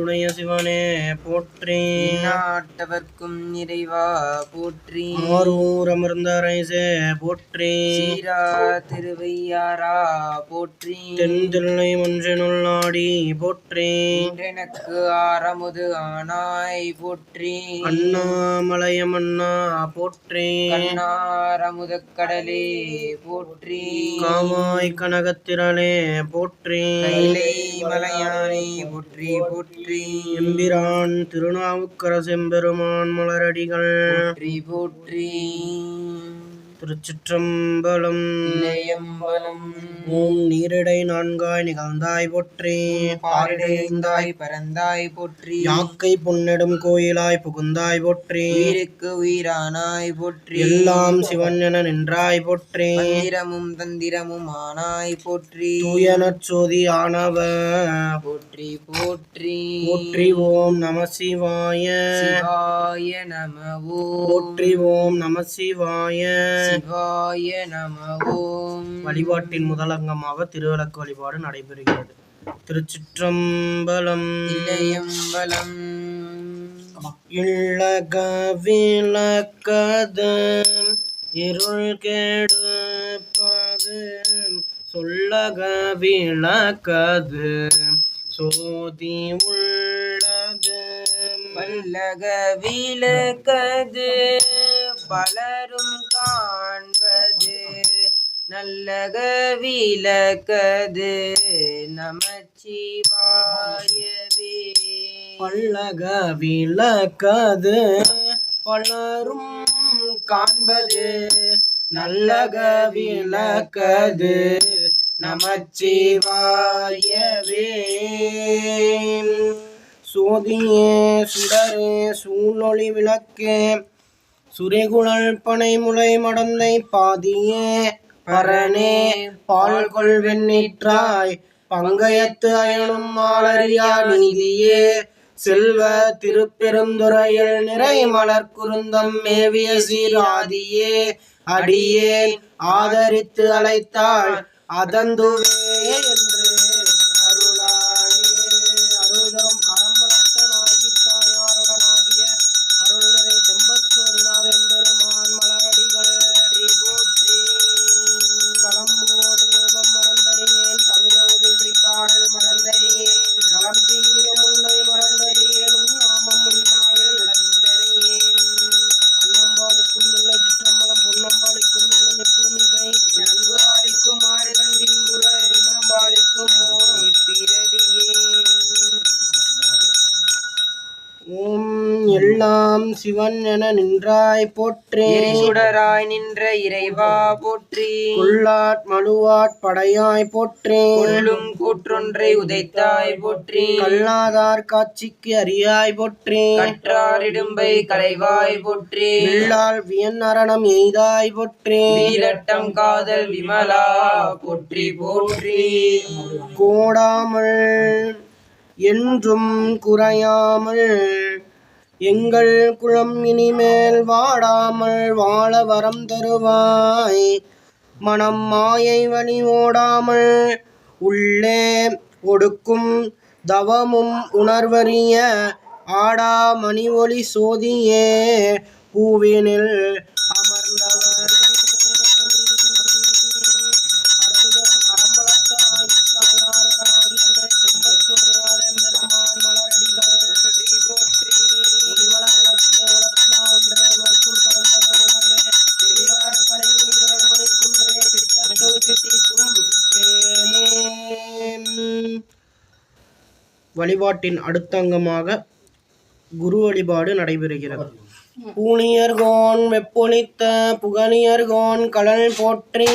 அருளுடைய சிவனே போற்றி. நாட்டவர்க்கும் இறைவா போற்றி. ஆரூர் அமர்ந்த அரசே போற்றி. சீரா திருவையாரா போற்றி. தென்தில்லை மன்றினுள் நாடி போற்றி. எனக்கு ஆரமுது ஆனாய் போற்றி. அண்ணாமலையமன்னா போற்றி. கண்ணாரமுத கடலே போற்றி. காமாய் கனகத்திரளே போற்றி. கைலை மலையானே போற்றி போற்றி. எம்பிரான் திருநாவுக்கரசெம்பெருமான் மலரடிகள் போற்றி போற்றி. திருச்சிற்றம்பலம். இளையம்பலம். ஓம் நீரிடை நான்காய் நிகழ்ந்தாய் போற்றி. பாரிடைந்தாய் பரந்தாய் போற்றி. யாக்கை பொன்னெடும் கோயிலாய் புகுந்தாய் போற்றி. உயிருக்கு உயிரானாய் போற்றி. எல்லாம் சிவன் என நின்றாய் போற்றி. மந்திரமும் தந்திரமும் ஆனாய் போற்றி. தூயனற்சோதி ஆனவ போற்றி போற்றி. போற்றி. ஓம் நம சிவாய. சிவாய நம ஓம். போற்றி. ஓம் நம சிவாய. சிவாய நம ஓம். வழிபாட்டின் முதலங்கமாக திருவிளக்கு வழிபாடு நடைபெறுகிறது. திருச்சிற்றம்பலம். இளையம்பலம். இல்லக விளக்கது இருள் கெடுப்பது சொல்லக விளக்கது சோதி உள்ளது. வல்லக விளக்கது பலரும் காண்பது நல்லக விளக்கது நமச்சிவாயவே. பல்லக விளக்கது பலரும் காண்பது நல்லக விளக்கது நமச்சிவாயவே. சோதியே சுடரே சூழொளி விளக்கே சுரிகுழல் பனை முளை மடந்தை பாதியே பரனே பால்கொள் வெண்ணீற்றாய் பங்கயத்து அயனும் மாலரியா நீதியே செல்வ திருப்பெருந்துறையில் நிறை மலர் குருந்தம் மேவிய சீராதியே அடியேன் ஆதரித்து அழைத்தாள் அதந்துவே என்று அருளாயே. அருள்தரும் அறம்பலத்தனாகி தாயாருடனாகிய அருள் நிறை செம்பச்சோதிநாதெம்பெருமான் மலரடிகள் போற்றி. தளம்போடு ரூபம் மறந்தறியேன் தமிழோடு இசைப்பாடல் மறந்தறியேன் நலம் தீங்கிலும் உன்னை மறந்தறியேன் உன் நாமம் முன்னாவில் மறந்தறியேன். அன்னம்பாளிக்கும் இல்லை சிற்றம்பலம் பொன்னம்பாளிக்கும் மேலும் இப்பூமிசை அன்பு ஆளிக்கும் ஆறு கண்டின் புற இன்னம்பாளிக்கும் ஓம் இப்பிறவியே. ஓம் எல்லாம் சிவன் என நின்றாய் போற்றி. சுடராய் நின்ற இறைவா போற்றி. கொள்ளாட் மழுவாட் படையாய் போற்றி. கொள்ளும் கூற்றொன்றை உதைத்தாய் போற்றி. கல்லாதார் காட்சிக்கு அறியாய் போற்றி. கற்றார் இடும்பை களைவாய் போற்றி. வில்லால் வியன் அரணம் எய்தாய் போற்றி. வீரட்டம் காதல் விமலா போற்றி போற்றி. கோடாமல் என்றும் குறையாமல் எங்கள் குலம் இனிமேல் வாடாமல் வாழ வரம் தருவாய். மனம் மாயை வழி ஓடாமல் உள்ளே ஒடுக்கும் தவமும் உணர்வறிய ஆடா மணி ஒளி சோதியே பூவினில் அமர்ந்தவனே. அருள்தரும் அறம்பலத்தனாகி தாயாருடனாகிய செம்பச்சோதிநாதெம்பெருமான் மலரடிகள் போற்றி போற்றி. ஒளிவள விளக்கிய உலகமா ஒன்றே உணர்த்துள் கலந்தத உணர்வே தெளிவாற்படை உயிர்மணி குன்றே சித்தர்கள் சித்திக்கும் தேனே. வழிபாட்டின் அடுத்த அங்கமாக குரு வழிபாடு நடைபெறுகிறது. பூணியர்கோன் வெப்பொலித்த புகழியர்கோன் கடல் போற்றி.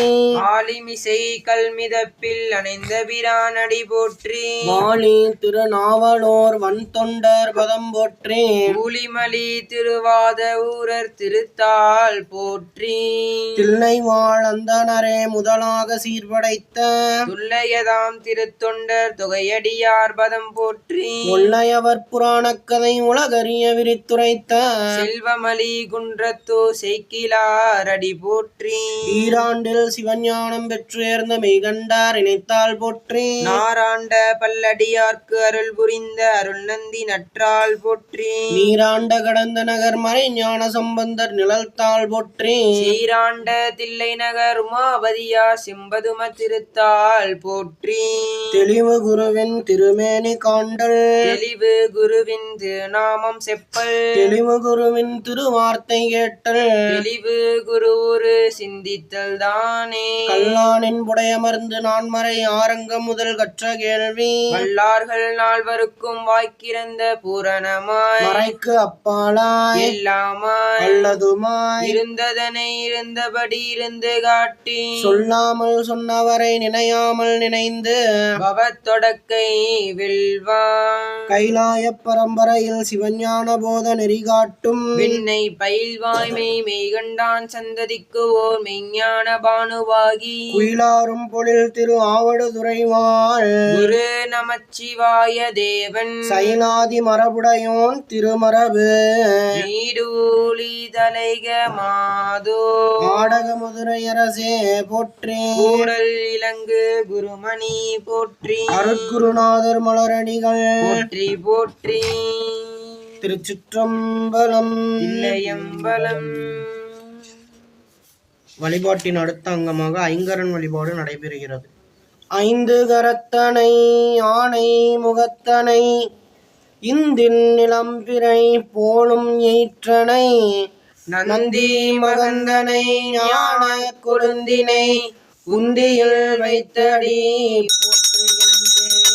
ஆலிமிசை கல்மிதப்பில் அணைந்த பிரானடி போற்றி. வாலி திருநாவலோர் வன்தொண்டர் பதம் போற்றி. ஊலிமலி திருவாத ஊரர் திருத்தாள் போற்றி. தில்லை வாழ் அந்தனரே முதலாக சீர்படைத்த துல்லையதாம் திருத்தொண்டர் தொகையடியார் பதம் போற்றி. ஒல்லையவர் புராணக்கதை உலகறிய விரித்துரைத்த செல்வ செல்வமலி குன்றத்தோ செய்கிலார் அடி போற்றி. ஈராண்டில் சிவஞானம் பெற்றேர்ந்த மெய்கண்டார் இணைத்தால் போற்றி. நாராண்ட பல்லடியார்க்கு அருள் புரிந்த அருள் நந்தி நற்றால் போற்றி. நீராண்ட கடந்த நகர் மறை ஞான சம்பந்தர் நிழல்தாள் போற்றி. சீராண்ட தில்லை நகர் உமாபதியா செம்பதும திருத்தாள் போற்றி. தெளிவு குருவின் திருமேனி காண்டல். தெளிவு குருவின் திருநாமம் செப்பல். தெளிவு குருவின் திருவார்த்தை கேட்டல். தெளிவு குருவுரு சிந்தித்தல் தானே. கல்லானின் புடையமர்ந்து நான்மறை ஆரங்கம் முதல் கற்ற கேள்வி. வல்லார்கள் நால்வருக்கும் வாய்க்கிறந்த பூரணமாய் மறைக்கு அப்பாலாய் எல்லாமாய் அல்லதுமாய் இருந்ததனை இருந்தபடி இருந்து காட்டி. சொல்லாமல் சொன்னவரை நினையாமல் நினைந்து பவத்தொடக்கை வெல்வான். கைலாய பரம்பரையில் சிவஞான போத நெறி காட்டும். விண்ணை பயில்வாய்மை மெய்கண்டான் சந்ததிக்கு ஓர் மெய்ஞான பானுவாகி. குயிலாரும் பொழில் திரு ஆவடுதுறைவாள் குரு நமச்சிவாய தேவன். சைலாதி மரபுடையோன் திருமரபு நீடூழி தலைக மாதோ. ஆடக மதுரையரசே போற்றி. கூடல் இலங்கு குருமணி போற்றி. அருட்குருநாதர் மலரடிகள் போற்றி போற்றி. திருச்சிற்றம்பலம். இல்லையம்பலம். வழிபாட்டின் அடுத்த அங்கமாக ஐங்கரன் வழிபாடு நடைபெறுகிறது. ஐந்து கரத்தனை யானை முகத்தனை இந்தின் நிலம்பிரை போலும் எயிற்றனை நந்தி மகந்தனை ஞான கொழுந்தினை உந்தியில் வைத்தடி போற்றுகின்றேன்.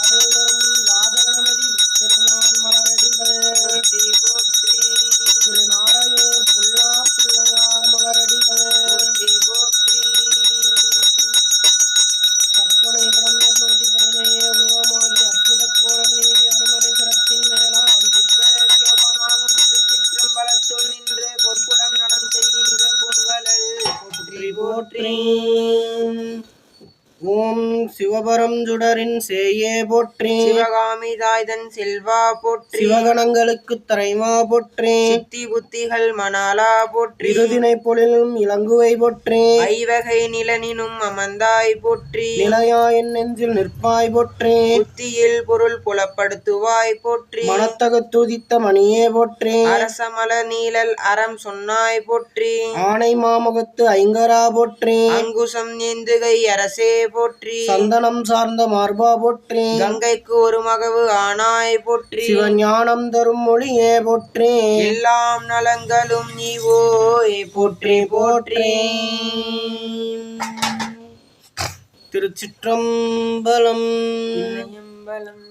அருளும் ராஜகணபதி பெருமான் மலரடிகள் போற்றி போற்றி. திரு நாரையூர் புல்லா பிள்ளையார் மலரடிகள் போற்றி போற்றி. கற்பனை கடந்த சோதி கருணையே உருவமாகி அற்புத கோலம் நீதி அருமறை சிறப்பின் மேலாம் திப்பரக்கியோபமாகும் திருச்சிற்றம்பலத்துள் நின்று பொற்புடம் நடம் செய்கின்ற பூங்கலல் போற்றி போற்றி. ஓம் சிவபரம் சுடரின் சேயே போற்றி. சிவகாமி தாய்தன் செல்வா போற்றி. சிவகணங்களுக்கு தலைவா போற்றி. சித்தி புத்திகள் மணாலா போற்றி. இருதினை பொழிலும் இளங்குவை போற்றி. ஐவகை நிலனினும் அமர்ந்தாய் போற்றி. நிலையா என் நெஞ்சில் நிற்பாய் போற்றி. புத்தியில் பொருள் புலப்படுத்துவாய் போற்றி. மனத்தகத்துதித்த மணியே போற்றி. அரசமல நீழல் அறம் சொன்னாய் போற்றி. ஆனை மாமுகத்து ஐங்கரா போற்றி. அங்குசம் ஏந்துகை அரசே போற்றி. சந்தனம் சார்ந்த மார்பா போற்றி. கங்கைக்கு ஒரு மகவு ஆனாய் போற்றி. சிவஞானம் தரும் மொழியே போற்றி. எல்லாம் நலங்களும் நீவோய் போற்றி போற்றி. திருச்சிற்றம்பலம். இல்லையம்பலம்.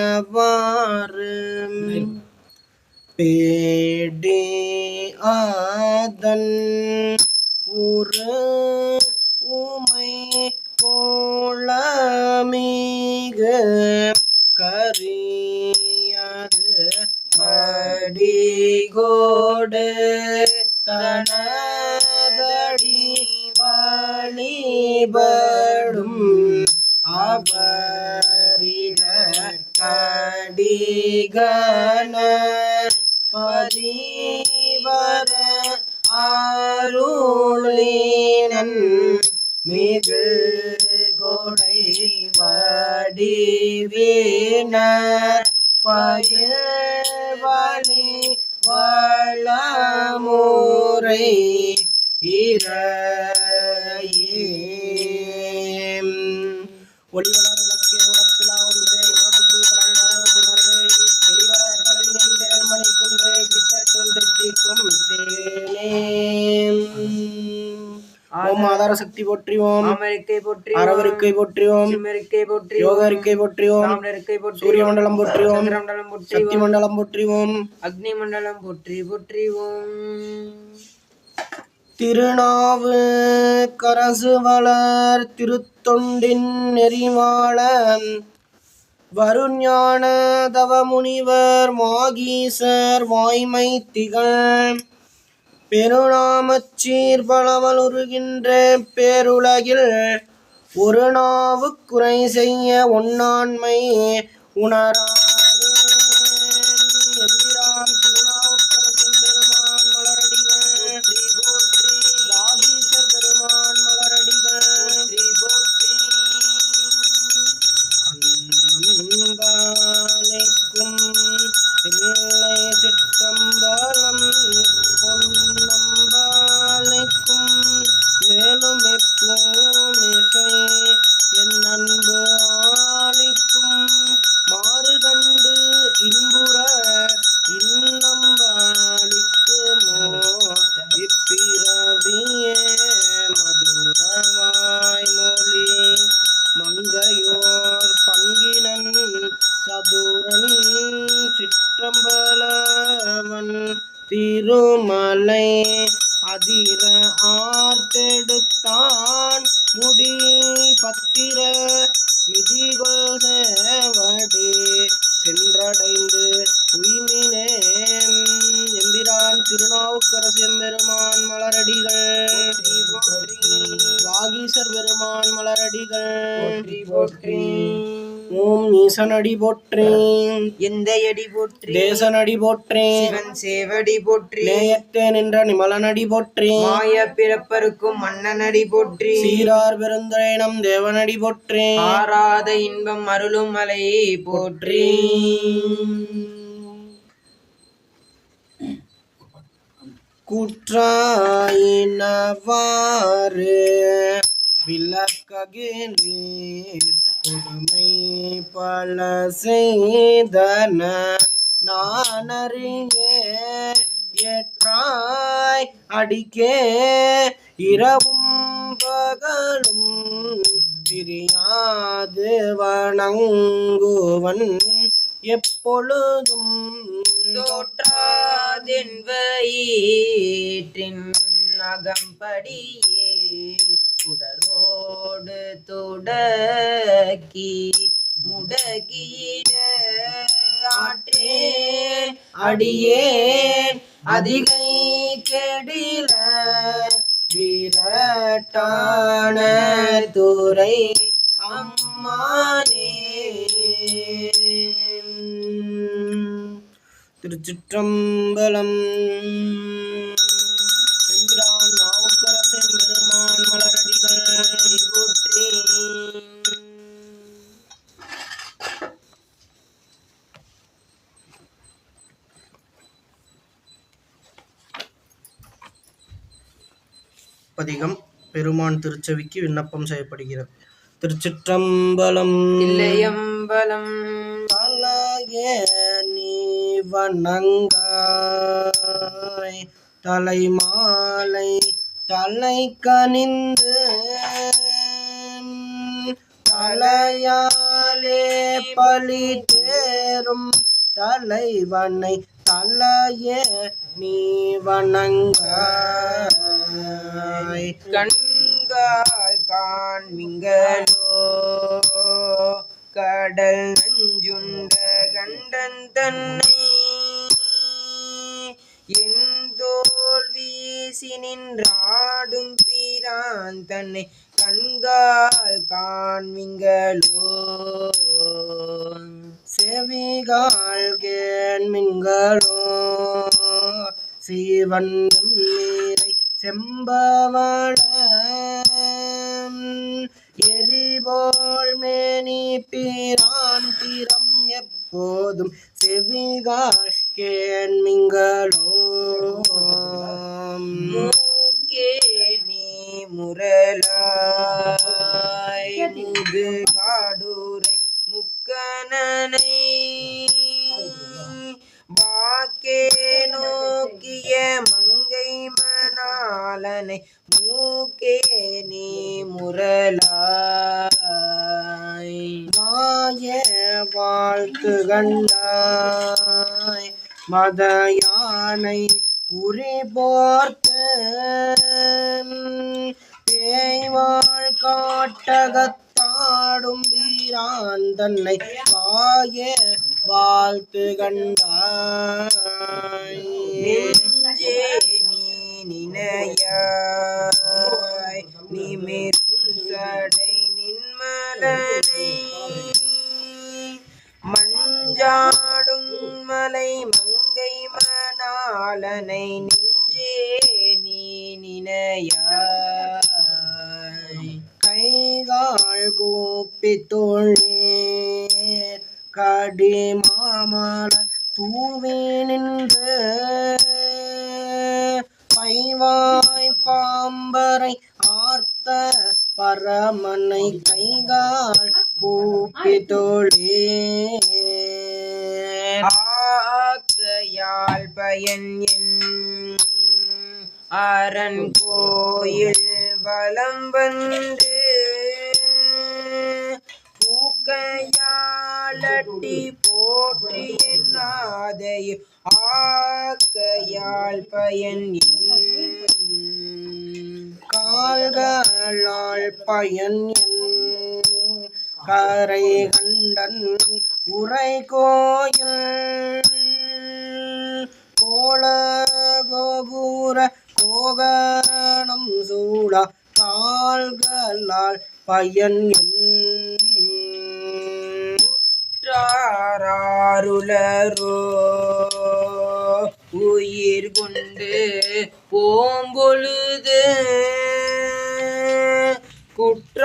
கூற்றாயினவாறு பேடே ஆதன் ஊரு உமை கோளமிகு கரியாது படிகோடு தனதடி வழிபடும் அவரிட கடிகன பதிவர அருளினன் மிகு கொடை வடிவினர் பயில்வழி வளமுறை இறையே. ஒளிவளர் விளக்கே உடப்பிலா ஒன்றே உணர்வுள் கடந்த உணர்வே தெளிவளர் பழியின் தேர்மணி குன்றே சித்தத்துள் தித்திக்கும் தேனே. ஓம் ஆதார சக்தி போற்றிவோம். அமெரிக்கை போற்றி. அரவருக்கை போற்றிவோம். சிம்மரிக்கை போற்றி. யோகரிக்கை போற்றிவோம். தாமிரருக்கை போற்றி. சூரிய மண்டலம் போற்றிவோம். சந்திரமண்டலம் போற்றி. சக்தி மண்டலம் போற்றிவோம். அக்னி மண்டலம் போற்றி போற்றிவோம். திருநாவு கரசு வளர் திருத்தொண்டின் நெறிவாள வருஞான தவமுனிவர் மாகீசர் வாய்மை திகழ் பெருநாமச்சீர் பலவலுருகின்ற பேருலகில் ஒரு நாவு குறை செய்ய ஒண்ணாண்மை உணராது திருமலை அதிர ஆர்த்தெடுத்தான் முடி பத்திர மிதிகொள் சேவடி சென்றடைந்து உய்மினே. எம்பிரான் திருநாவுக்கரசு எம்பெருமான் மலரடிகள் வாகீசர் பெருமான் மலரடிகள் ஓம் ஈசனடி போற்றி, எந்தையடி போற்றி, தேசனடி போற்றி, சிவன் சேவடி போற்றி, நேயத்தே நின்ற நிமலனடி போற்றி, மாய பிறப்பருக்கும் மன்னனடி போற்றி, சீரார் பெருந்துரை நம் தேவனடி போற்றி, ஆராத இன்பம் அருளும் மலை போற்றி. கூற்றாயினவாறு விளக்ககிலீர் கொடுமை பல செய்தன நானறியே ஏற்றாய் அடிக்கே இரவும் பகலும் பிரியாது வணங்குவன் எப்பொழுதும் தோற்றாதென் வயிற்றின் அகம்படியே உடரோடு தொடக்கி முடக்கிட ஆற்றேன் அடியேன் அதிகை கெடில விரட்டான துறை அம்மானே. திருச்சிற்றம்பலம். எம்பிரான் நாவுக்கரசு எம்பெருமான் மலரடிகள் போற்றி. பதிகம் பெருமான் திருச்செவிக்கு விண்ணப்பம் செய்யப்படுகிறது. திருச்சிற்றம்பலம். இல்லையம்பலம். தலையே நீ வணங்காய் தலைமாலை தலை கனிந்து தலையாலே பலி தேரும் தலைவனை தலையே நீ வணங்காய். கண்கால் காண்மிங்களோ கடல் நஞ்சுண்ட கண்டன் தன்னை எந்தோல் வீசி நின்றாடும் பிரான் தன்னை கண்கால் காண்மிங்களோ. செவிகால் கேண்மிங்களோ சீவன் எம்மீரை செம்பவளம் எரிபோல் மேனி பிரான் திறம் எப்போதும் செவிகால் கேண்மிங்களோ. மூக்கே நீ முரலாய் முது காடுரை முக்கணனை வாக்கே நோக்கிய மங்கை மணாலனை மூக்கே நீ முரலாய். வாய வாழ்த்து கண்டாய் மத யானை உரி போர்த்து தேய்வாள் காட்டகத்தாடும் வீரான் தன்னை வாய வாழ்த்து கண்டாய். நெஞ்சே நீ நினையாய் நிமிர் புன்சடை நின்மலனை மஞ்சாடும் மலை மங்கை மணாலனை நெஞ்சே நீ நினையாய். கைகால் கூப்பி தோழீர் கடி மாமலர் தூவி நின்று பைவாய் பாம்பரை ஆர்த்த பரமனை கைகால் கூப்பி தோழீர். ஆக்கையால் பயன் என் அரண் கோயில் வலம் வந்து பூக்கையால் பல்லட்டி போற்றி என்னாதையு ஆக்கையால் பயன் கால்களால் பயன் கரை கண்டன் உரை கோயில் கோல கோபுர கோகரணம் சூழ கால்களால் பயன் உற்றாருளரோ உயிர் கொண்டு போம்பொழுது குற்றாலத்துறை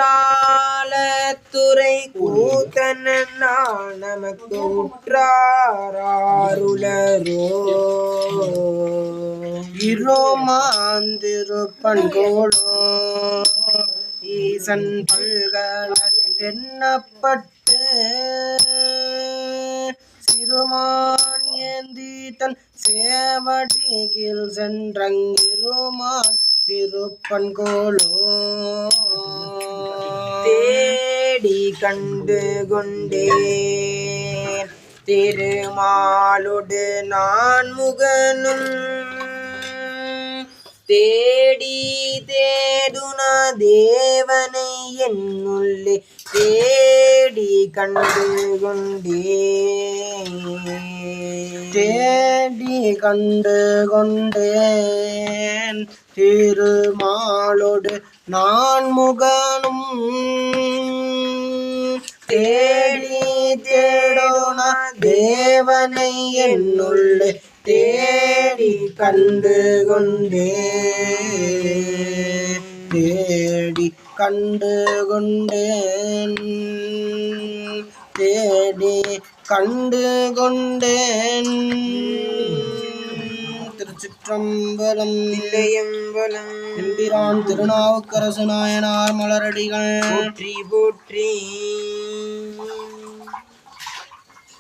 கூத்தனால் நமக்கு உற்றாருளரோ இருமாந்திருப்பன்கோளோ ஈசன் பல்கல தென்னப்பட்டு சிறுமான் ஏந்தி தன் சேவடிகில் சென்றங்கிருமான் திருப்பன்கோளோ தேடி கண்டு கொண்டேன் திருமாலோடு நான் முகனும் தேடி தேடுன தேவனை என்னுள்ளே தேடி கண்டு கொண்டேன் தேடி கண்டு கொண்டேன் திருமாலோடு நான் முகனும் தேடி தேடோன தேவனை என்னுள்ளே தேடி கண்டு கொண்டேன் தேடி கண்டு கொண்டேன் தேடி கண்டு கொண்டேன். திருச்சிற்றம்பலம். தில்லையம்பலம். எம்பிரான் திருநாவுக்கரசு நாயனார் மலரடிகள் போற்றி போற்றி.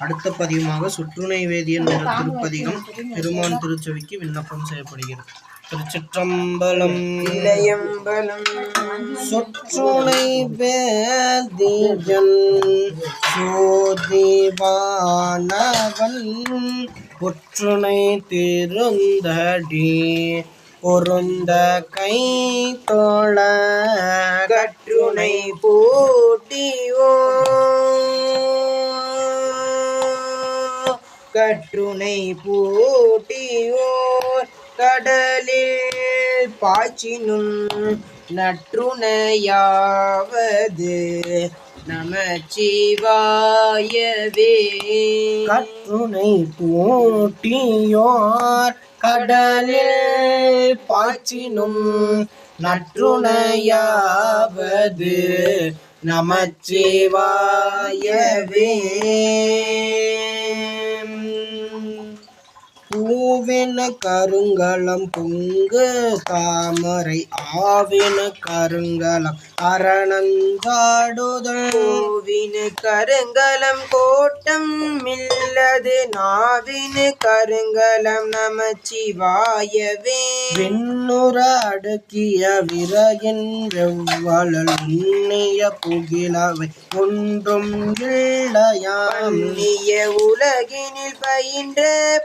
அடுத்த பதிவுமாக சுற்றுணை வேதியன் என்ற திருப்பதிகம் பெருமான் திருச்செவிக்கு விண்ணப்பம் செய்யப்படுகிறது. திருச்சிற்றம்பலம். தில்லையம்பலம். சொற்றுணை வேதியன் சோதிவானவன் ஒற்றுணை திருந்தடி பொருந்த கை தோழ கற்றுணை பூட்டியோ கற்றுணை பூட்டியோர் கடலில் பாய்ச்சினும் நற்றுணையாவது நமச்சிவாயவே. கற்றுணை பூட்டியோர் கடலில் பாய்ச்சினும் நற்றுணையாவது நமச்சிவாயவே. பூவின கருங்கலம் பொங்கு தாமரை ஆவின கருங்கலம் அரணந்தாடுதல் பூவின கருங்கலம் கோட்டம் இல்லது நாவின கருங்கலம் நமச்சிவாயவே. விண்ணுற அடுக்கிய விறகின் வெவ்வளல் உண்ணிய புகிலவை ஒன்றும் இல்லையாம். உலகினில் பயின்ற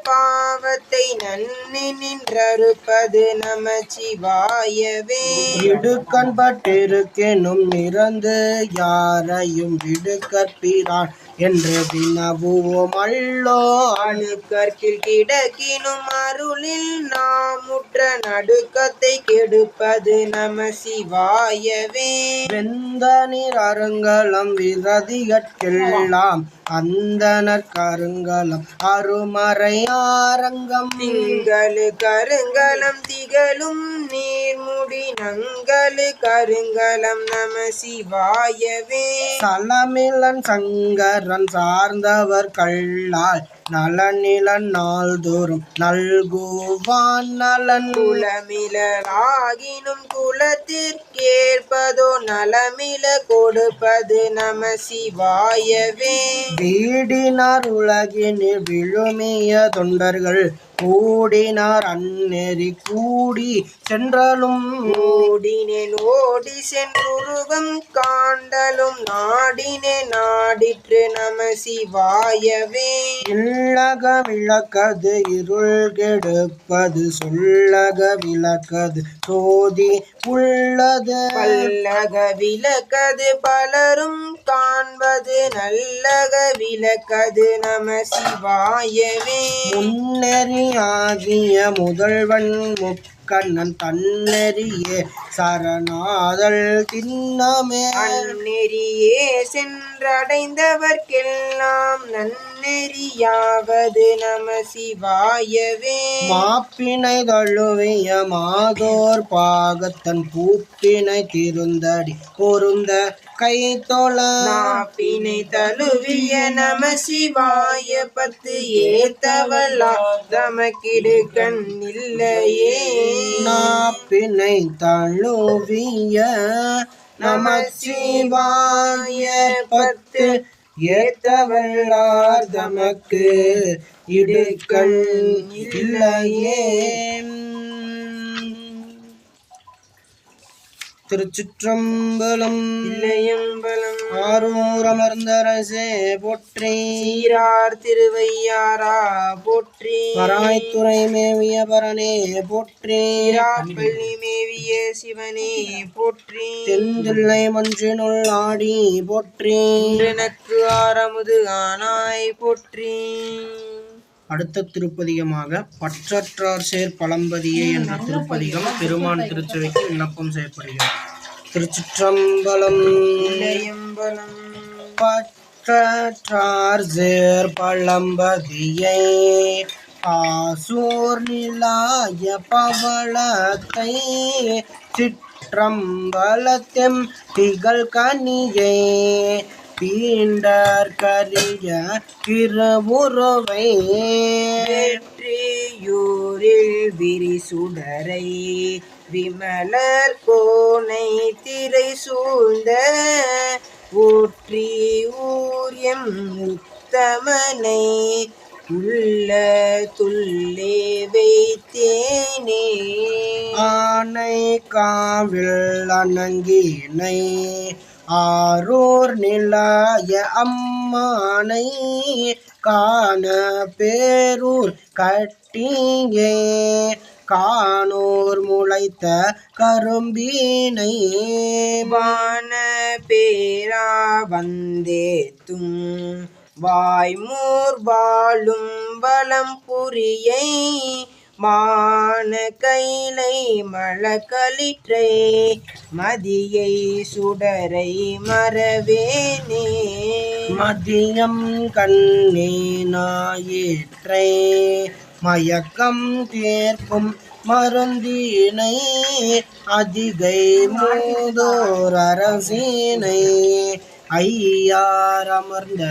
பாவத்தை நன்னி நின்றறுப்பது நமச்சிவாயவே. இடுக்கண் பட்டிருக்கெனும் நிறந்து யாரையும் விடுக்கற்பிரான் என்று வினவுவோம் அல்லோ. அணுக்கற்கில் கிடக்கினும் அருளில் நாமுற்ற நடுக்கத்தை கெடுப்பது நமசிவாயவே. வெந்த நீர் அருங்கலம் விரதிகட்கெல்லாம் அந்தனர் கருங்கலம் அருமறை ஆரங்கம். திங்களு கருங்கலம் திகழும் நீர்முடி நங்களு கருங்கலம் நமசிவாயவே. சலமிலன் சங்கரன் சார்ந்தவர் கள்ளால் நலனிலன் நாள்தோறும் நல்குவான் நலன். குலமிலாகினும் குலத்திற்கேற்பதோ நலமில கொடுப்பது நமசிவாயவே. வீடினார் உலகினில் விழுமிய தொண்டர்கள் கூடினார் அந்நெறி கூடி சென்றலும் ஓடினேன் ஓடி சென்றுருவம் காண்டலும் நாடினேன் நாடிற்று நம சிவாயவே. இல்லக விளக்கது இருள் கெடுப்பது சொல்லக விளக்கது சோதி உள்ளது பல்லக விளக்கது பலரும் காண்பது நல்லக விளக்கது நம சிவாயவே. முன்னெறியாகிய முதல்வன் முக்கண்ணன் தன்னெறியே சரணாதல் திண்ணமே அந்நெறியே சென்றடைந்தவர்க்கெல்லாம் நன்னெறியாவது நம சிவாயவே. மாப்பினை தழுவிய மாதோர் பாகத்தன் பூப்பினை திருந்தடி பொருந்த கை தொழ நாப்பினை தழுவிய நம சிவாய பத்து ஏத்தவல்லா தமக்கிடுக்கண் இல்லையே. நாப்பினை தழுவிய நம சிவாய பத்து ஏத்தவல்லார் தமக்கு இடுக்கண் இல்லையே. திருச்சிற்றம்பலம். இல்லையம்பலம். ஆரூர் அமர்ந்தரசே போற்றி. சீரார் திருவையாரா போற்றி. பராய்த்துறை மேவிய பரனே போற்றி. பள்ளி மேவிய சிவனே போற்றி. தென்தில்லை மன்றினுள் ஆடி போற்றி. எனக்கு ஆரமுது ஆனாய் போற்றி. அடுத்த திருப்பதிகமாக பற்றற்றார் சேர் பழம்பதியே என்ற திருப்பதிகம் பெருமான் திருச்சபைக்கு விண்ணப்பம் செய்யப்படுகிறது. திருச்சிற்றம்பலம். இல்லையம்பலம். பற்றற்றார் சேர் பழம்பதியை ஆசூர் நிலாய பவளத்தை சிற்றம்பலத்தெம் திகழ் கனியை பீண்டர் கரிய திருவுருவை வெற்றியூரில் விரிசுடரை விமலர் கோனை திரை சூழ்ந்த ஊற்றி ஊர்யம் உத்தமனை உள்ள துள்ளே வைத்தேனே. ஆனை காவில் அணங்கினை ஆரூர் நிலாய அம்மானை காண பேரூர் கட்டியே காணோர் முளைத்த கரும்பினை வான பேரா வந்தேத்தும் வாய்மூர் வாழும் வலம் புரியை மான கைலை மழக்களிற்றை மதியை சுடரை மறவேனே. மதியம் கண்ணே நாயிற்றை மயக்கம் தேர்க்கும் மருந்தினை அதிகை மூதோர் அரசினை ஐயார் அமர்ந்த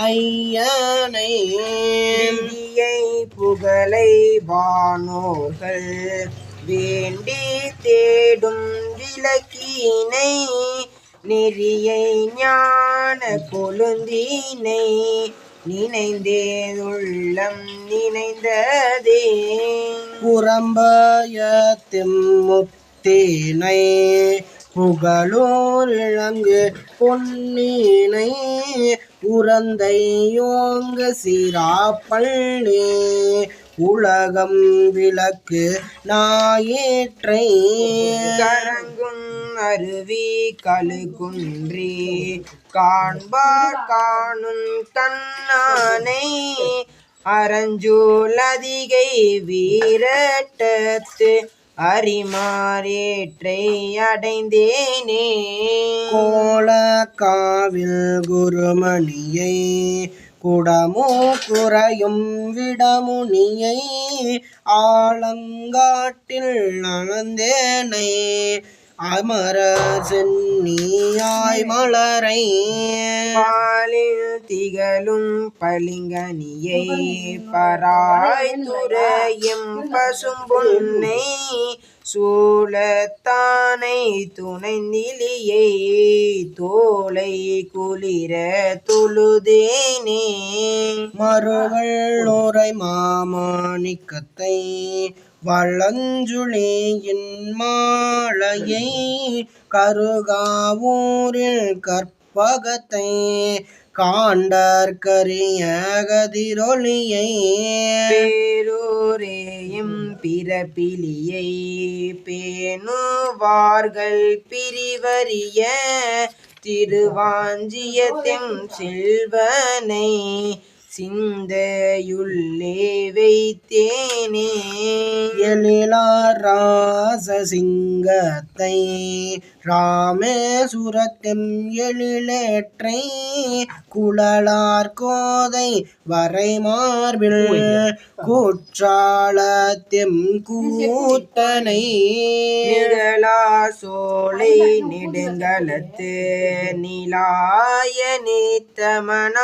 ஐயனை வேண்டியை புகழை வானோர்கள் வேண்டி தேடும் விளக்கினை நெறியை ஞான கொழுந்தினை நினைந்தேதுள்ளம் நினைந்ததே. புறம்பயத்தின் முத்தினை புகழூர் இளங்கு பொன்னினை உறந்தையோங்க சிராப்பள்ளி உலகம் விளக்கு நாயிற்றை கரங்கும் அருவி கழுகுன்றி காண்பார் காணும் கண்ணானை அரஞ்சூல் அதிகை வீரட்டத்து அரிமாரேற்றை அடைந்தேனே. கோலக்காவில் குருமணியை குடமோ குறையும் விடமுனியை ஆலங்காட்டில் அளந்தேனை அமர சென்னியாய் மலரை பாலில் திகழும் பளிங்கனியை பராய்த்துறையும் பசும்பொன்னை சூலத்தானை துணைநிலியை தோளை குளிர தொழுதேனே. மறுவள் உரை மாமாணிக்கத்தை வளஞ்சுழியின் மாலையை கருகாவூரில் கற்பகத்தை காண்டற்கரிய கதிரொளியை பேரூரேயும் பிறப்பிலியை பேணுவார்கள் பிரிவறிய திருவாஞ்சியத்தெம் செல்வனை சிந்தையுள்ளே வைத்தேனே. எழிலார் ராசசிங்கத்தை ராமேசுரத்தெம் எழிலேற்றை குழலார் கோதை வரைமார்பில் கூற்றாளத்தெம் கூத்தனை நிழலார் சோலை நெடுங்கலத்து நிலாய நீத்தமனாலனை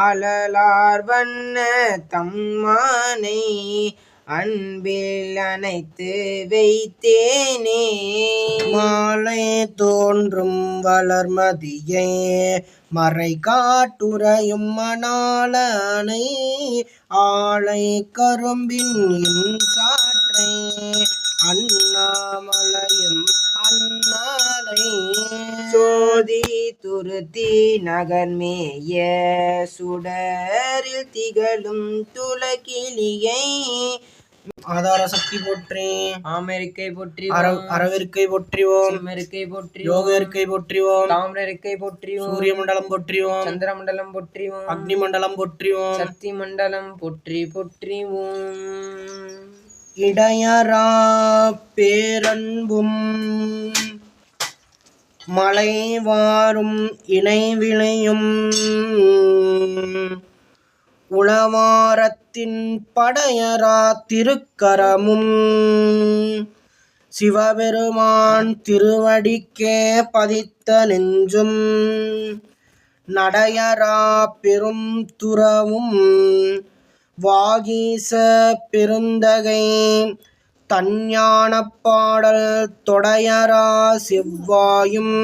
அழலார் வண்ண தம்மானை அன்பில் அணைத்து வைத்தேனே. மாலை தோன்றும் வளர்மதியை மறை காட்டுரையும் மணாளனை ஆளை கரும்பின் சாற்றை அண்ணாமலையும் அண்ணாலை சோதி துருத்தி நகர்மேய சுடரில் திகழும் துலகிலியை ஆதார சக்தி போற்றி ஆமெரிக்கை போற்றி அரவிற்கை போற்றிவோம் செம்மருக்கை போற்றி யோக இருக்கை போற்றிவோம் தாமிரக்கை போற்றிவோம் சூரிய மண்டலம் போற்றிவோம் சந்திர மண்டலம் போற்றிவோம் அக்னி மண்டலம் போற்றிவோம் சக்தி மண்டலம் போற்றி போற்றிவோம். இடையரா பேரன்பும் மலை வாரும் இணை விளையும் உளவாரத்தின் படையரா திருக்கரமும் சிவபெருமான் திருவடிக்கே பதித்த நெஞ்சும் நடையரா பெரும் துறவும் வாகீச பெருந்தகை தஞ்ஞானப் பாடல் தொடையரா செவ்வாயும்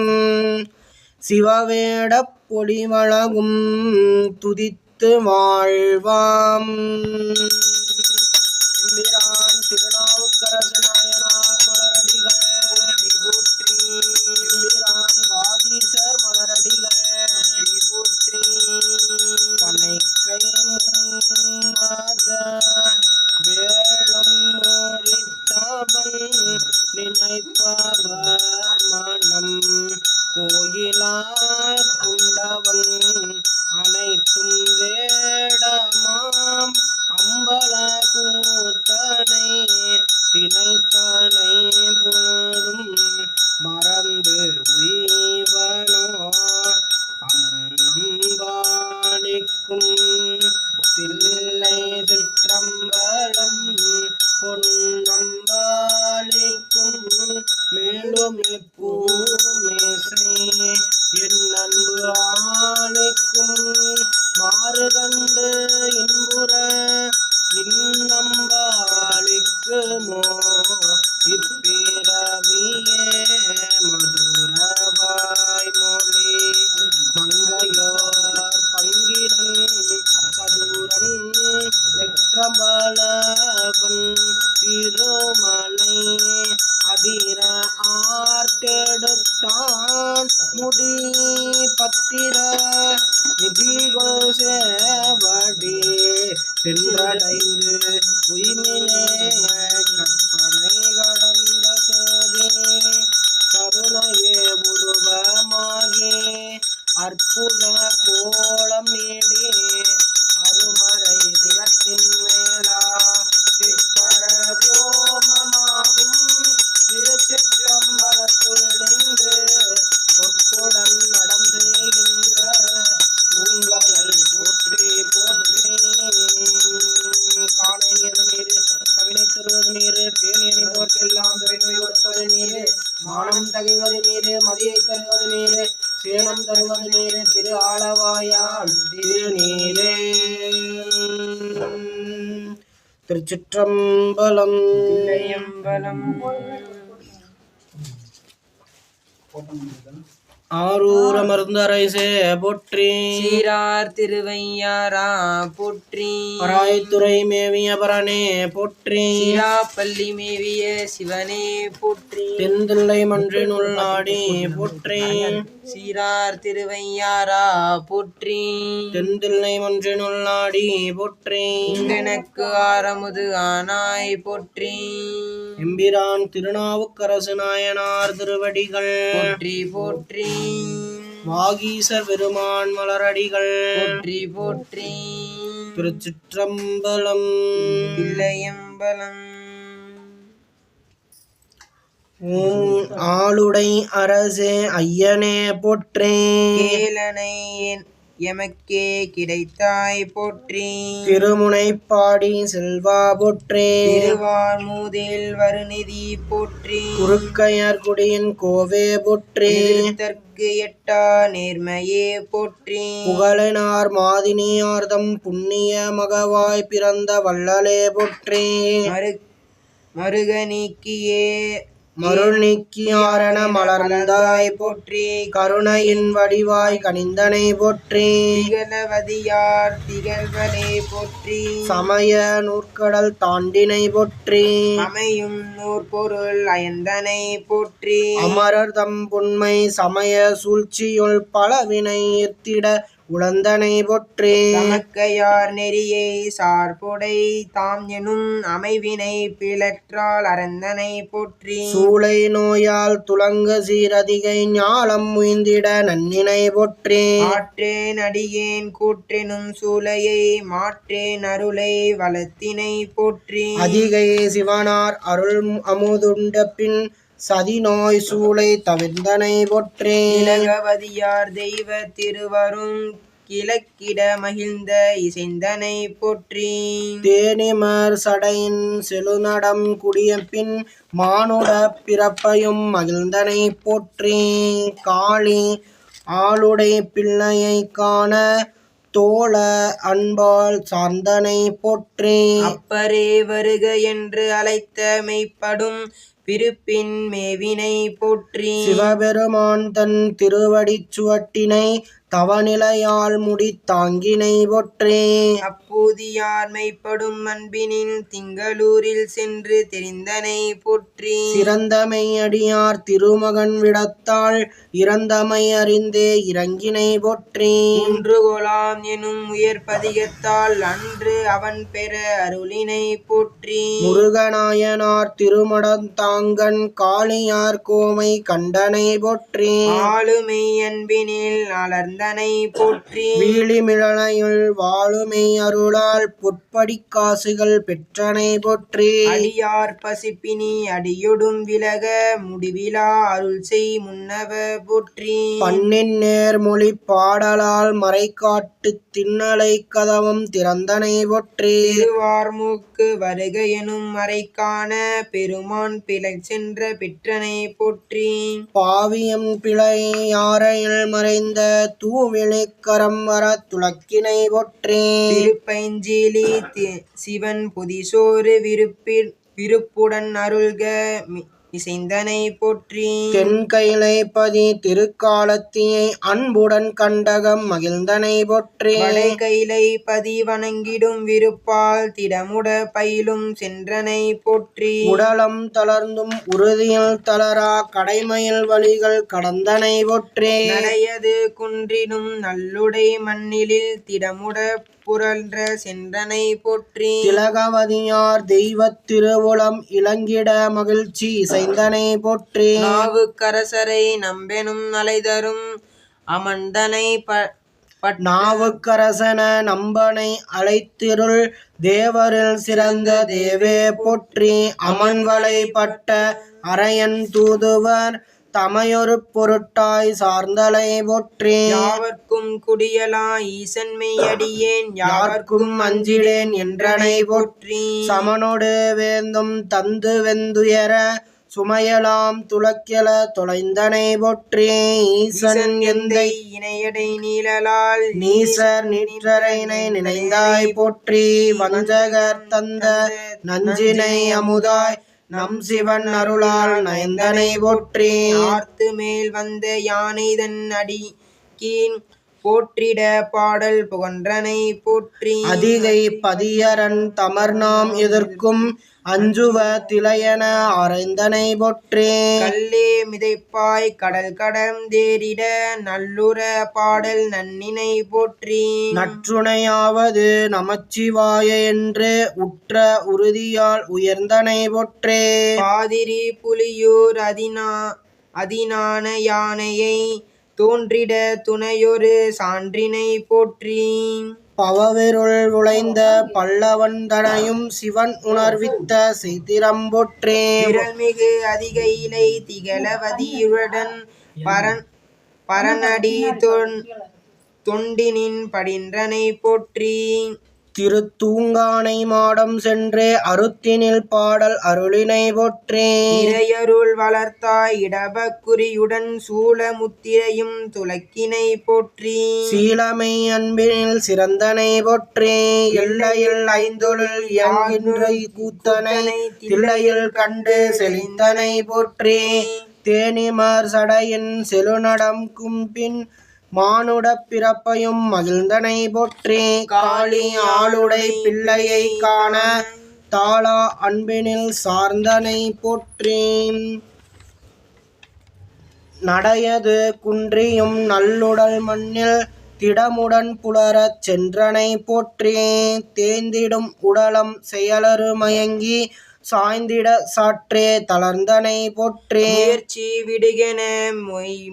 சிவவேடப் பொடிவழகும் துதித்து வாழ்வாம். எம்பிரான் திருநாவுக்கரசு நாயனார் மலரடிகள் போற்றி எம்பிரான் வாகீசர் மலரடிகள் போற்றி பனைக்கை மும்மத வேளம் முறித்தவன் நினைப்பவர் மனம் கோயிலார் குண்டவன் அனைத்தும் வேடமாம் அம்பல கூத்தனை திணைத்தனை பொழுதும் மறந்து உய்வனோ அன்னம்பாலிக்கும் தில்லை சிற்றம்பலம் பொன்னம்பாலிக்கும் மேலும் எப்பூமேசை என் அன்பு ஆளிக்கும் மாறுகண்டு இன்புற இன்னம்பாலிக்குமோ இப்பிறவியே மதுரவாய் மொழி மங்கையோர் பங்கிலன் சதுரன் சிற்றம்பலவன் திருமலை அதிர ஆர்த்தெடுத்தான் முடி பத்திர நிதிகொள் சேவடி சென்றடைந்து உய்மினே கற்பனை கடந்த சோதி கருணையே உருவமாகி அற்புத கோலம் நீடி அருமறை திறத்தின் மேலா சிற்பர வியோமமாகும் திருச்சிற்றம்பலத்துள் நின்று பொற்புடன் நடம் செய்கின்ற உங்கள் போற்றி போற்றி. காணை நீர் நீர் கவினை தருவது நீர் பேணியணி போர்க்கெல்லாம் பெருமை கொடுப்பது நீர் மானம் தகைவது நீர் மதியை தருவது நீர் சேனம் தருவது நீர் திருநீரே திரு ஆலவாயால் திருநீரே. திருச்சிற்றம்பலம். தில்லையம்பலம். ஆரூர் அமர்ந்தரைசே போற்றி. சீரார் திருவையாரா போற்றி. பராய்த்துறை மேவிய பரனே போற்றி. சீராப்பள்ளி மேவிய சிவனே போற்றி. தென்தில்லை மன்றினுள் நாடி போற்றி. சீரார் திருவையாரா போற்றி. தென்தில்லை மன்றினுள் நாடி போற்றி. எனக்கு ஆரமுது ஆனாய் போற்றி. எம்பிரான் திருநாவுக்கரசு நாயனார் திருவடிகள் போற்றி போற்றி. வாகீசர் பெருமான் மலரடிகள் போற்றி போற்றி. திருச்சிற்றம்பலம். தில்லையம்பலம். ஆளுடை அரசே ஐயனே போற்றி. கேளனை எமக்கே கிடைத்தாய் போற்றி. திருமுனைப்பாடி செல்வா போற்றி. திருவார்மூதில் வருநிதி போற்றி. குறுக்கையர் குடியின் கோவே போற்றி. தற்கு எட்டா நேர்மையே போற்றி. புகழனார் மாதினியார்தம் புண்ணிய மகவாய் பிறந்த வள்ளலே போற்றி. மருக நீக்கியே மருள் நீக்கியாரண மலர்ந்தாய் போற்றி. கருணையின் வடிவாய் கனிந்தனை போற்றி. திகழவதியார் திகழ்வலே போற்றி. சமய நூற்கடல் தாண்டினை போற்றி. அமையும் நூற்பொருள் அயந்தனை போற்றி. அமரர் தம் புன்மை சமய சூழ்ச்சியுள் பலவினை ஈர்த்திட உழந்தனை போற்றி. தமக்கையார் நெறியை சார்புடை தாம் எனும் அமைவினை பிளற்றால் அறந்தனை போற்றி. சூளை நோயால் துலங்க சீரதிகை ஞாலம் முய்ந்திட நன்னினை போற்றி. ஆற்றேன் அடியேன் கூற்றெனும் சூளையை மாற்றேன் அருளை வளத்தினை போற்றி. அதிகை சிவனார் அருள் அமுதுண்ட பின் சதி நோய் சூளை தவிர்ந்தனை போற்றி. இலகவதியார் தெய்வ திருவரும் கிழக்கிட மகிழ்ந்த இசைந்தனை போற்றி. தேனிமர் சடையின் செழுநடம் குடிய பின் மானுட பிறப்பையும் மகிழ்ந்தனை போற்றி. காளி ஆளுடை பிள்ளையை காண தோள அன்பால் சார்ந்தனை போற்றி. அப்பரே வருக என்று அழைத்த மெய்ப்படும் பிறப்பின் மேவினை போற்றி. சிவபெருமான் தன் திருவடிச் சுவட்டினை தவநிலையால் முடி தாங்கினை போற்றி. அப்பூதியார் மெய்ப்படும் அன்பினின் திங்களூரில் சென்று தெரிந்தனை போற்றி. சிறந்தமை அடியார் திருமகன் விடத்தால் இறந்தமை அறிந்தே இறங்கினை போற்றி. ஒன்று கொலாம் எனும் உயர் பதிகத்தால் அன்று அவன் பெற அருளினை போற்றி. முருகநாயனார் திருமடந்தாங்கன் காளியார் கோமை கண்டனை போற்றி. ஆளுமை அன்பினில் அலர்ந்தனை போற்றி. வீழிமிழலையுள் வாழுமை அருளால் பொற்படி காசுகள் பெற்றனை போற்றி. அடியார் பசிப்பினி அடியொடும் விலக முடிவிலா அருள் செய் முன்னவ போற்றி. பண்ணின் நேர்மொழி பாடலால் மறைக்காட்டு திண்ணலை கதவம் திறந்தனை போற்றி. திருவார்மூக்கு வருக எனும் மறைக்கான பெருமான் பிழை சென்ற பெற்றனை போற்றி. பாவியம் பிழை யாரையில் மறைந்த தூவிழிக்கரம் வர துளக்கினை போற்றி. திருப்பைஞ்சிலி சிவன் புதிசோறு விருப்புடன் அருள்க இசைந்தனை போற்றி. தென்கைலை பதி திருக்காலத்தியை அன்புடன் கண்டகம் மகிழ்ந்தனை போற்றி. வளைகைலை பதி வணங்கிடும் விருப்பால் திடமுட பயிலும் சென்றனை போற்றி. உடலம் தளர்ந்தும் உறுதியில் தளரா கடைமயில் வழிகள் கடந்தனை போற்றி. நடையது குன்றினும் நல்லுடை மண்ணிலில் திடமுட புரன்ற சென்றனை போற்றி. திலகவதியார் தெய்வத் திருவுளம் இளங்கிட மகிழ்ச்சி இசைந்தனை போற்றி. நாவுக்கரசரை நம்பெனும் அலைதரும் அமர்ந்தனை நாவுக்கரசன நம்பனை அழைத்திருள் தேவரில் சிறந்த தேவே போற்றி. அமன்வளை பட்ட அரையன் தூதுவர் தமையொரு பொருட்டாய் சார்ந்தலை போற்றி. யாவர்க்கும் குடியலா ஈசன்மை அடியேன் யாவர்க்கும் அஞ்சிடேன் என்றனை போற்றி. சமனொடு வேந்தும் தந்து வெந்துயர சுமையலாம் துலக்கெழ தொலைந்தனை போற்றி. ஈசன் எந்தை இணையடை நீழலால் நீசர் நீற்றரைனை நினைந்தாய் போற்றி. வஞ்சகர் தந்த நஞ்சினை அமுதாய் நம் சிவன் அருளால் நயந்தனை போற்றி. ஆர்த்து மேல் வந்த யானை தன் அடி கீழ் போற்றிட பாடல் புகன்றனை போற்றி. அதிகை பதியரன் தமர்நாம் எதற்கும் அஞ்சுவ திளையன அறைந்தனை போற்றி. கல்லே மிதைப்பாய் கடல் கடந்தேறிட நல்லுற பாடல் நன்னினை போற்றி. நற்றுணையாவது நமச்சிவாய என்று உற்ற உறுதியால் உயர்ந்தனை போற்றே. பாதிரி புலியூர் அதினான யானையை தோன்றிட துணையொரு சான்றினை போற்றி. பவவிருள் உழைந்த பல்லவன் தனையும் சிவன் உணர்வித்த செய்திரம் போற்றே. விரல்மிகு அதிக இலை திகழவதியுடன் பரனடி தொண்டினின் படின்றனை போற்றி. திருத்தூங்கானை மாடம் சென்றே அருத்தினில் பாடல் அருளினை போற்றே. இறையருள் வளர்த்தாய் இடபக்குறியுடன் சூழ முத்திரையும் துலக்கினை போற்றி. சீலமை அன்பினில் சிறந்தனை போற்றே. எல்லையில் ஐந்தொழில் இயங்குகின்ற கூத்தனை தில்லையில் கண்டு செழித்தனை போற்றே. தேனிமர் சடையின் செழுநடம் கும்பின் மானுடப் பிறப்பையும் மகிழ்ந்தனை போற்றி. காளி ஆளுடை பிள்ளையை காண தாளா அன்பினில் சார்ந்தனை போற்றி. நடையது குன்றியும் நல்லுடல் மண்ணில் திடமுடன் புலரச் சென்றனை போற்றி. தேய்ந்திடும் உடலம் செயலறு மயங்கி சாய்ந்திட சாற்றே தளர்ந்தனை போற்றி. முயற்சி விடுகென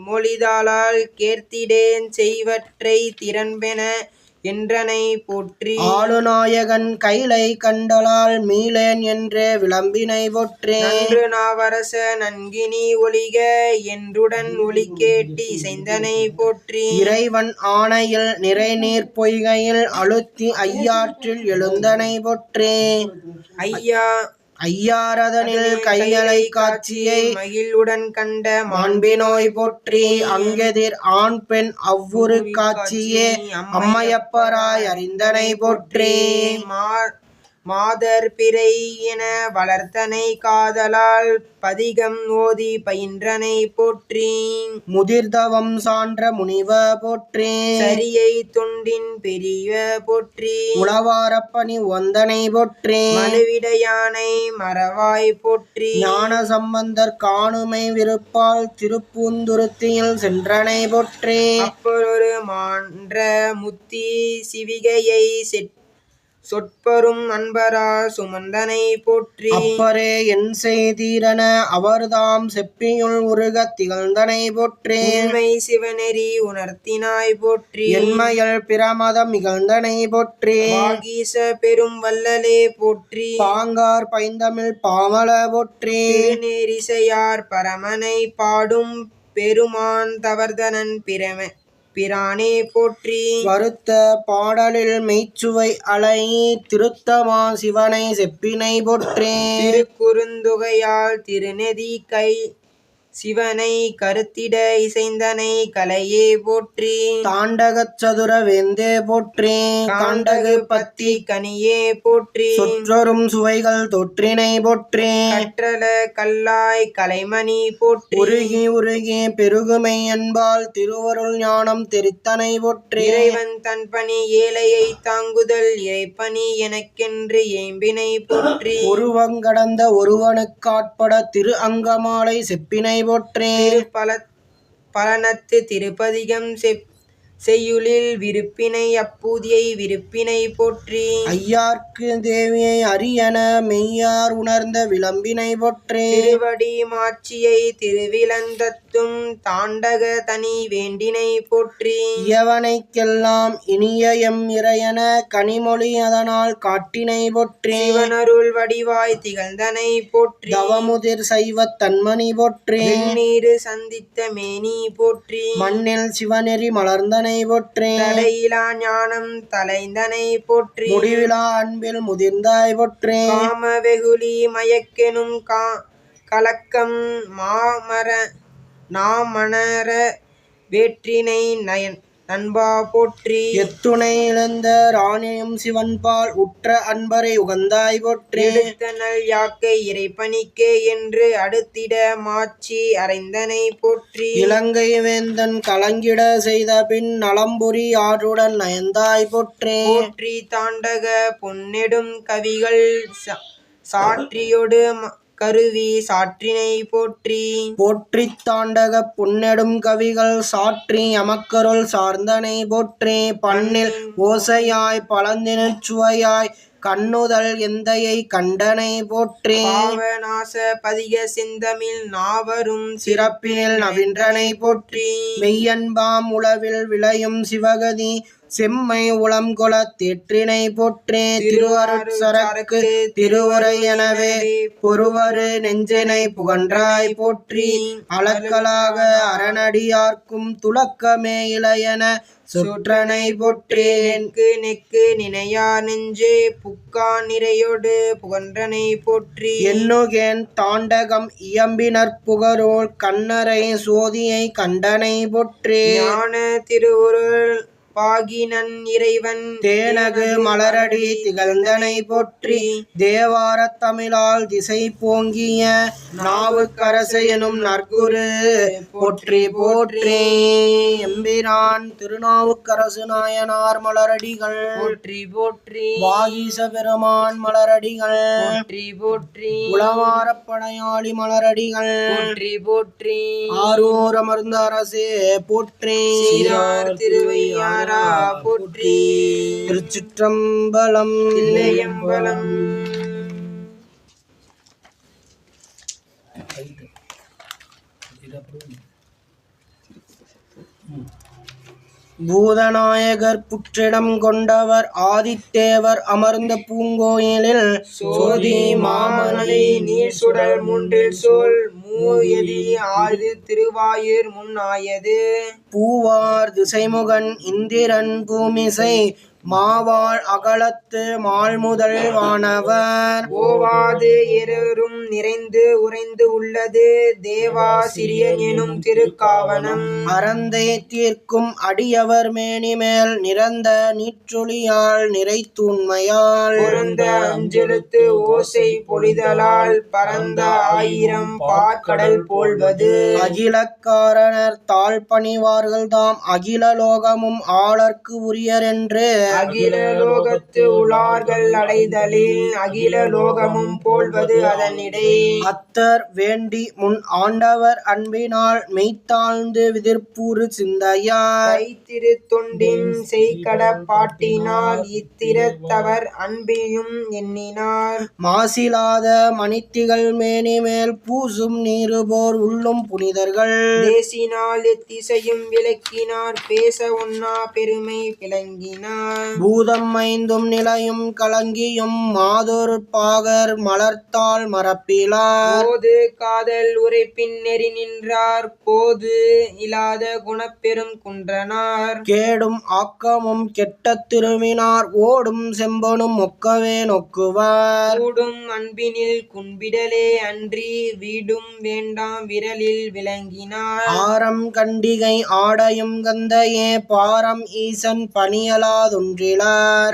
மொழிதாளால் கேர்த்திடேன் செய்வற்றை திறன்பென என்றனை போற்றி. ஆளுநாயகன் கைலை கண்டலால் மீளேன் என்றே விளம்பினை போற்றி. நன்று நாவரச நன்கினி ஒளிக என்றுடன் ஒளி கேட்டு இசைந்தனை போற்றி. இறைவன் ஆணையில் நிறை நீர் பொய்கையில் அழுத்தி ஐயாற்றில் எழுந்தனை போற்றி. ஐயாரதனில் கையலை காட்சியை மகிழ்வுடன் கண்ட மாண்பினோய் போற்றி. அங்கெதிர் ஆண் பெண் அவ்வுரு காட்சியே அம்மையப்பராய் அறிந்தனை போற்றி. மாதர் பிறை என வளர்த்தனை காதலால் பதிகம் ஓதி பயின்றனை போற்றி. முதிர்தவம் சான்ற முனிவ போற்றி. சரியை தொண்டின் பெரிய போற்றி. உளவாரப்பணி ஒந்தனை போற்றி. மழுவிடையானை மறவாய் போற்றி. ஞான சம்பந்தர் காணுமை விருப்பால் திருப்பூந்துருத்தியில் சென்றனை போற்றி. அப்பொரு மான்ற முத்தி சிவிகையை சொற்பரும் அன்பரால் சுமந்தனை போற்றி. அப்பரே என் செய்தீரன அவர்தாம் செப்பியுள் உருகத் திகழ்ந்தனை போற்றி. உண்மை சிவநெறி உணர்த்தினாய் போற்றி. என்மையல் பிரமதம் இகழ்ந்தனை போற்றி. வாகீச பெரும் வல்லலே போற்றி. பாங்கார் பைந்தமிழ் பாமல போற்றி. திருநேரிசையார் பரமனை பாடும் பெருமான் தவர்தனன் பிரானே போற்றி. வருத்த பாடலில் மெய்ச்சுவை அலை திருத்தமா சிவனை செப்பினை போற்றி. திருக்குறுந்தொகையால் திருநெதி கை சிவனை கருத்திட இசைந்தனை கலையே போற்றி. தாண்டகச் சதுர வேந்தே போற்றி. காண்டகு பத்தி கனியே போற்றி. சொற்றொரும் சுவைகள் தொற்றினை போற்றி. கற்றல கல்லாய் கலைமணி போற்றி. உருகி உருகி பெருகுமை என்பால் திருவருள் ஞானம் தெரித்தனை போற்றி. இறைவன் தன் பணி ஏழையை தாங்குதல் இறைப்பணி எனக்கென்று ஏம்பினை போற்றி. ஒருவங்கடந்த ஒருவனுக்காட்பட திரு அங்கமாலை செப்பினை போற்றி. பலனத்து திருப்பதிகம் செய்யுளில் விருப்பினை அப்பூதியை விருப்பினை போற்றி. ஐயார்க்கு தேவியை அரியன மெய்யார் உணர்ந்த விளம்பினை போற்றி. திருவடி மாட்சியை திருவிழந்தத்தும் தாண்டக தனி வேண்டினை போற்றி. இயவனைக்கெல்லாம் இனிய எம் இறையன கனிமொழி அதனால் காட்டினை போற்றி. சிவனருள் வடிவாய் திகழ்ந்தனை போற்றி. தவமுதிர் சைவத் தன்மணி போற்றி. நீரு சந்தித்த மேனி போற்றி. மண்ணில் சிவநெறி மலர்ந்தனை போற்றி. தடையிலா ஞானம் தலைந்தனை போற்றி. முடிவிலா அன்பில் முதிர்ந்தாய் போற்றி. காம வெகுளி மயக்கெனும் கலக்கம் நாமணர வேற்றினை நண்பா போற்றி. எத்துணை இழந்த ராணியும் சிவன்பால் உற்ற அன்பரை உகந்தாய் போற்றி. எடுத்தனல் யாக்கை இறைப்பணிக்கே என்று அடுத்திட மாட்சி அறைந்தனை போற்றி. இலங்கை வேந்தன் கலங்கிட செய்த பின் நலம்புரி ஆற்றுடன் நயந்தாய் போற்றி. போற்றி தாண்டக பொன்னெடும் கவிகள் சாற்றியொடு கருவி சாற்றினை போற்றி. போற்றி தாண்டக பொன்னெடும் கவிகள் சாற்றி அமக்கருள் சார்ந்தனை போற்றி. பண்ணில் ஓசையாய் பழந்தினுச் சுவையாய் கண்ணுதல் எந்தையை கண்டனை போற்றி. பாவநாச பதிக செந்தமிழ் நாவரும் சிறப்பினில் நவின்றனை போற்றி. மெய்யன்பாம் உளவில் விளையும் சிவகதி செம்மை உளம் கொள தேற்றினை போற்றி. திருவருட்சரக்கு திருவுரை எனவே பொறுவரு நெஞ்சினை புகன்றாய் போற்றி. அளக்கலாக அரணடியார்க்கும் துளக்கமே இளையன சுற்றனை போற்றி. நெக்கு நினையார் நெஞ்சே புக்கான் நிறையோடு புகன்றனை போற்றி. எண்ணுகேன் தாண்டகம் இயம்பினர் புகரோல் கண்ணரை சோதியை கண்டனை போற்றி. ஞான திருவுருள் பாகினன் இறைவன் தேனகு மலரடி திகழ்ந்தனை போற்றி. தேவாரத் தமிழால் திசை போங்கிய நாவுக்கரசு எனும் நற்குரு போற்றி போற்றி. எம்பிரான் திருநாவுக்கரசு நாயனார் மலரடிகள் போற்றி போற்றி. வாகீச பெருமான் மலரடிகள் போற்றி போற்றி. உளவாரப்படையாளி மலரடிகள் போற்றி போற்றி. ஆரூர் அமர்ந்த அரசே போற்றி. சீரார் திருவையாரா போற்றி. திருச்சிற்றம்பலம். தில்லையம்பலம். பூதநாயகர் புற்றிடம் கொண்டவர் ஆதித்தேவர் அமர்ந்த பூங்கோயிலில் சோதி மாமலை நீர் சுடர் மூன்றில் சோல் மூயதி ஆறு திருவாயூர் முன்னாயது. பூவார் திசைமுகன் இந்திரன் பூமிசை மாவாள் அகலத்து மால்முதல் வானவர் ஓவாது எரும் நிறைந்து உறைந்து உள்ளது தேவாசிரியன் எனும் திருக்காவனம். அறந்தை தீர்க்கும் அடியவர் மேனிமேல் நிறந்த நீற்றொளியால் நிறைத்துண்மையால் பொருந்த அஞ்செழுத்து ஓசை பொழிதலால் பரந்த ஆயிரம் பார்க்கடல் போல்வது. அகிலக்காரனர் தாழ் பணிவார்கள் தாம் அகில லோகமும் ஆளர்க்கு உரியரென்று அகில லோகத்து உளார்கள் அடைதலில் அகில லோகமும் போல்வது அதனிடை. அத்தர் வேண்டி முன் ஆண்டவர் அன்பினால் மெய்த்தாழ்ந்து விதிர்ப்பூறு சிந்தையார் கைத்திரு தொண்டின் செய்கட பாட்டினால் இத்திரத்தவர் அன்பியும் எண்ணினார். மாசிலாத மணித்திகள் மேனிமேல் பூசும் நீருபோர் உள்ளும் புனிதர்கள் தேசினால் எத்திசையும் விளக்கினார் பேச ஒன்னா பெருமை விளங்கினார். பூதம் ஐந்தும் நிலையும் கலங்கியும் மாதொரு பாகர் மலர்த்தாள் மரப்பிலார் போது காதல் உரைப்பின் நெறி நின்றார் போது இல்லாத குணப்பெரும் குன்றனார். கேடும் ஆக்கமும் கெட்ட திரும்பினார் ஓடும் செம்பனும் ஒக்கவே நோக்குவார். கூடும் அன்பினில் குன்பிடலே அன்றி வீடும் வேண்டாம் விரலில் விளங்கினார். ஆரம் கண்டிகை ஆடையும் கந்தையே பாரம் ஈசன் பணியலாதுன்றிலார்.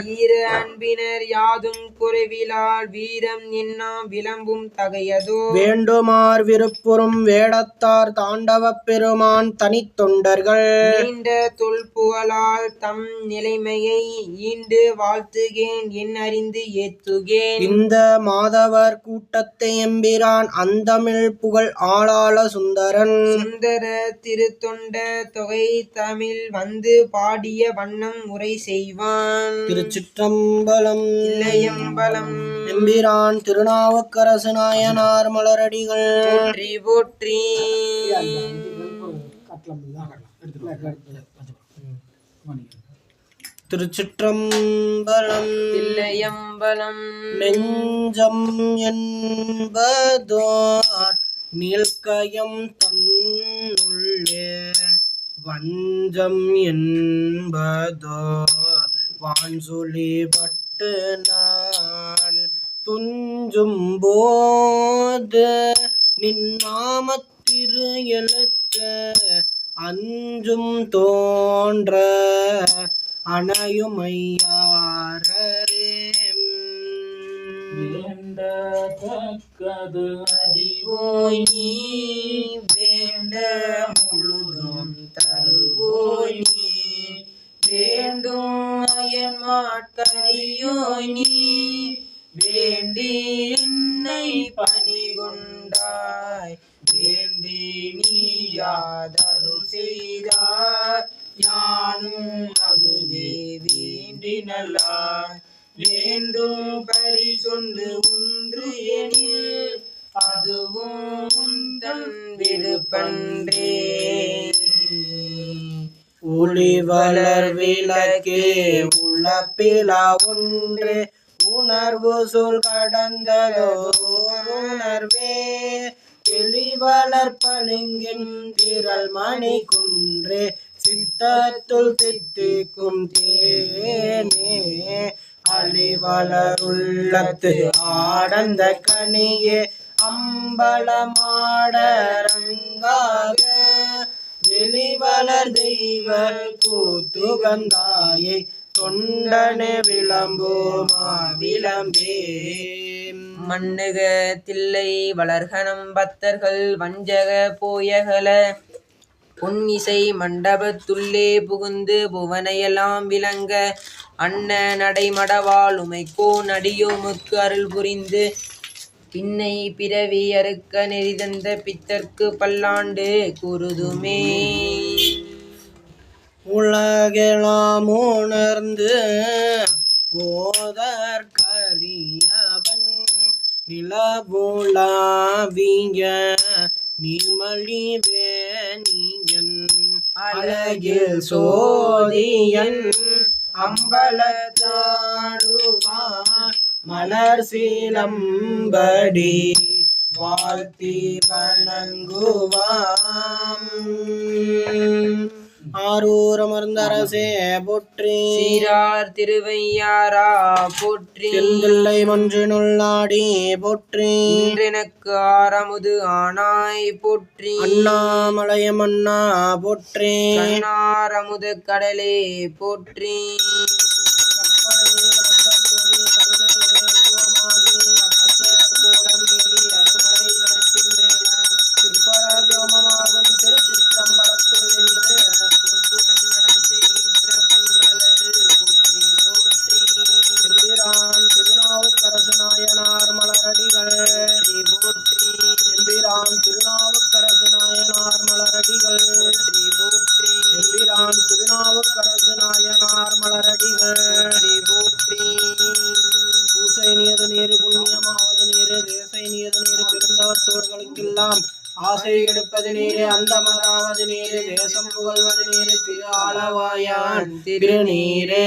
வீர அன்பினர் யாதும் குறைவிலால் வீரம் எண்ணாம் விளம்பும் தகையதோ. வேண்டுமார் விருப்புறும் வேடத்தார் தாண்டவப் பெருமான் தனித்தொண்டர்கள் நீண்ட தொல்புகழால் தம் நிலைமையை ஈண்டு வாழ்த்துகேன் என் அறிந்து ஏத்துகேன். இந்த மாதவர் கூட்டத்தை எம்பிரான் அந்தமிழ் புகழ் ஆளாள சுந்தரன் சுந்தர திருத்தொண்ட தொகை தமிழ் வந்து பாடிய வண்ணம் உரை செய்வான். திருச்சிற்றம்பலம். தில்லையம்பலம். எம்பிரான் திருநாவுக்கரசு நாயனார் மலரடிகள் போற்றி போற்றி. திருச்சிற்றம்பலம். தில்லையம்பலம். நெஞ்சம் என்பதோர் நீள்கயம் தன்னுள்ளே வஞ்சம் என்பதோ வான்சுழி பட்டு நான் துஞ்சும் போது நின்னாமத்திரு எழுத்த அஞ்சும் தோன்ற அணையுமையாரே வேண்டத்தக்கது அறிவோய் நீ வேண்ட முழுதும் தருவோய் நீ வேண்டும் அயன்மாட்கரியோய் நீ வேண்டி என்னை பணிகொண்டாய் வேண்டி நீ யாதருள் செய்தாய் யானும் அதுவே வேண்டினலாய் வேண்டும் பரிசொன்று ஒன்று எனில் அதுவும் உந்தன் விருப்பன்றே ஒளி வளர் விளக்கே உளப்பிலா ஒன்றே உணர்வு சொல் கடந்ததோர் உணர்வே வெளிவளர் பளிங்கின் திரள் மணி குன்றே சித்தத்துள் தித்திக்கும் தேனே அழிவளர் உள்ளத்து ஆடந்த கனியே அம்பலமாடரங்காக வெளிவளர் தெய்வ கூத்துகந்தாயை தொண்டனே விளம்புமா விளம்பே மண்ணுக தில்லை வளர்கணம் பத்தர்கள் வஞ்சக போயகல பொன்னிசை மண்டபத்துள்ளே புகுந்து புவனையெல்லாம் விளங்க அன்ன நடைமடவாள் உமைக்கோ நடியோமுக்கு அருள் புரிந்து பின்னை பிறவி அறுக்க நெறிதந்த பித்தர்க்கு பல்லாண்டு கூறுதுமே உலகெல்லாம் உணர்ந்து போதற்கரியவன் நிலவுலாவிய நிர்மலி வேணியன் அழகில் சோதியன் அம்பலத்தாடுவான் மலர் சீலம்படி வாழ்த்தி வணங்குவாம் ஆரூரமர்ந்தரசே போற்றி சீரார் திருவையாரா போற்றி செந்தில்லை மன்றினுள்ளாடி போற்றி இன்றெனக்கு ஆரமுது ஆனாய் போற்றி அண்ணாமலையம் அண்ணா போற்றி கண்ணாரமுது கடலே போற்றி திருநாவுக்கரசு நாயனார் மலரடிகள் போற்றி எம்பிரான் திருநாவுக்கரசு நாயனார் மலரடிகள் போற்றி எம்பிரான் திருநாவுக்கரசு நாயனார் மலரடிகள் போற்றி பூசை நீது நீர் புண்ணியமாவது நீர் தேசை நீது நீர் பிறந்தவற்றோர்களுக்கெல்லாம் ஆசை எடுப்பது நீரே அந்தமதாவது நீரே தேசம் புகழ்வது நீரே திரு ஆளவாயான் திருநீரே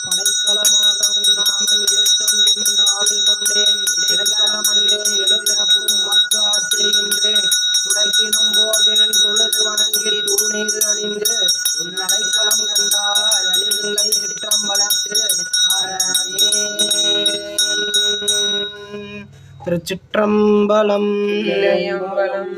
படைக்கலமாக நாமம் எழுத்தொன்றும் நாவில் கொண்டேன் இடக்கலமல்லேன் எழுபிறப்பும் மக்கு ஆற்றுகின்றேன் துடைக்கினும் போகேன் தொழுது வணங்கி தூணீர் அணிந்து உன் அடைக்கலம் கண்டாய் அணிதில்லை சிற்றம்பலத்து அரணே திருச்சிற்றம்பலம் இளையம்பலம்